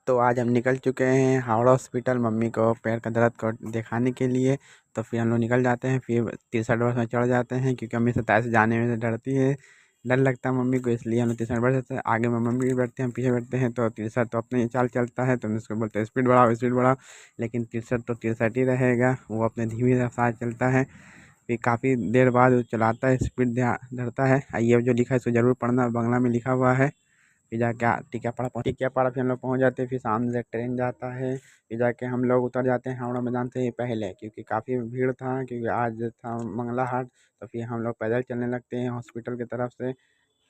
तो आज हम निकल चुके हैं हावड़ा हॉस्पिटल मम्मी को पैर का दर्द को दिखाने के लिए। तो फिर हम लोग निकल जाते हैं, फिर 63 बस में चढ़ जाते हैं क्योंकि मम्मी 27 से जाने में से डरती है। डर लगता है मम्मी को, इसलिए हम लोग 63 बढ़ जाते हैं। आगे में मम्मी भी बैठते हैं, हम पीछे बैठते हैं। तो 63 तो अपने ही चाल चलता है, तो हम उसको बोलते हैं स्पीड बढ़ाओ स्पीड बढ़ाओ। लेकिन 63 तो 63 ही रहेगा, वो अपने धीमी रफ्तार चलता है। फिर काफ़ी देर बाद वो चलाता है, स्पीड धरता है। ये जो लिखा है इसको ज़रूर पढ़ना, बंगला में लिखा हुआ है। फिर जाके टीकियापाड़ा फिर हम लोग पहुँच जाते हैं। फिर सामने से ट्रेन जाता है। फिर जाके हम लोग उतर जाते हैं हावड़ा मैदान से पहले, क्योंकि काफ़ी भीड़ था, क्योंकि आज था मंगला हाट। तो फिर हम लोग पैदल चलने लगते हैं हॉस्पिटल की तरफ से।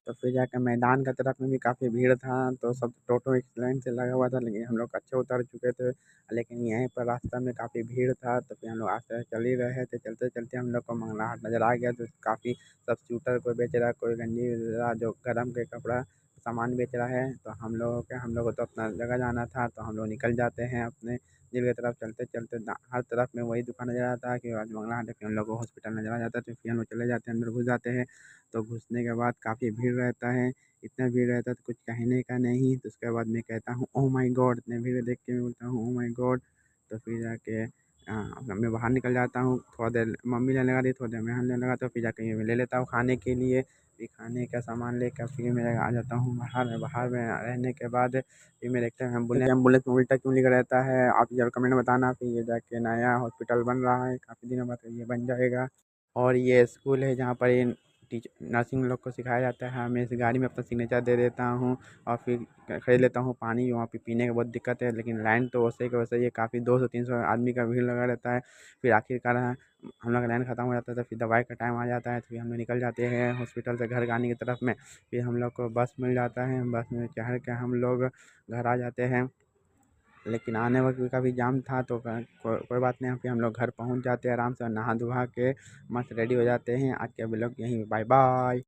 तो फिर जाकर मैदान की तरफ में भी काफ़ी भीड़ था, तो सब टोटो एक लाइन से लगा हुआ था, लेकिन हम लोग अच्छे उतर चुके थे। लेकिन यहीं पर रास्ता में काफ़ी भीड़ था, तो फिर हम लोग आस्ते आस्ते चल ही रहे थे। चलते चलते हम लोग को मंगला हाट नज़र आ गया, तो काफ़ी सब स्वेटर कोई बेच रहा है, कोई गंजी बेच रहा है, जो गर्म के कपड़ा सामान बेच रहा है। तो हम लोगों को तो अपना जगह जाना था, तो हम लोग निकल जाते हैं अपने दिल की तरफ। चलते चलते हर तरफ में वही दुकान नज़र आता है कि आज मंगला हाट है। फिर हम लोग को हॉस्पिटल नज़र आ जाता है, तो फिर हम लोग चले जाते हैं, अंदर घुस जाते हैं। तो घुसने के बाद काफ़ी भीड़ रहता है, इतना भीड़ रहता है तो कुछ कहने का नहीं। तो उसके बाद मैं कहता हूँ ओह माय गॉड, इतने भीड़ देख के मैं बोलता हूँ ओह माय गॉड। तो फिर जाके मैं बाहर निकल जाता हूँ। थोड़ा देर मम्मी लेने लगा दी, थोड़ी देर मैं लेने लगा, तो फिर जाके मैं ले लेता हूँ खाने के लिए। फिर खाने का सामान लेकर फिर मैं आ जाता हूँ बाहर। बाहर में रहने के बाद फिर मैं देखता हूँ एम्बुलेंस में उल्टा क्यों लिखा रहता है, आप ज़रूर कमेंट में बताना। फिर ये जाके नया हॉस्पिटल बन रहा है, काफ़ी दिनों बाद ये बन जाएगा। और ये स्कूल है जहाँ पर ये टीच नर्सिंग लोग को सिखाया जाता है। मैं इस गाड़ी में अपना सिग्नेचर दे देता हूँ और फिर खरीद लेता हूँ पानी। वहाँ पे पीने की बहुत दिक्कत है, लेकिन लाइन तो वैसे के वैसे ही है, काफ़ी 200-300 आदमी का भीड़ लगा रहता है। फिर आखिरकार हम लोग का लाइन ख़त्म हो जाता है, तो फिर दवाई का टाइम आ जाता है। तो फिर हम लोग निकल जाते हैं हॉस्पिटल से घर आने की तरफ में। फिर हम लोग को बस मिल जाता है, बस में चढ़ के हम लोग घर आ जाते हैं। लेकिन आने वक्त भी काफ़ी जाम था, तो कोई बात नहीं, फिर हम लोग घर पहुँच जाते हैं आराम से, नहा धुआ के मस्त रेडी हो जाते हैं। आज के ब्लॉग यहीं बाय बाय।